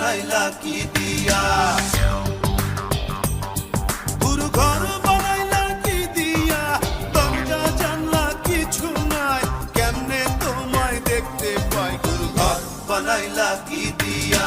বানাইলা কি দিয়া গুরু ঘর বানাইলা কি দিয়া দরজা জানলা কিছু নাই কেমনে তোমায় দেখতে পাই গুরু ঘর বানাইলা কি দিয়া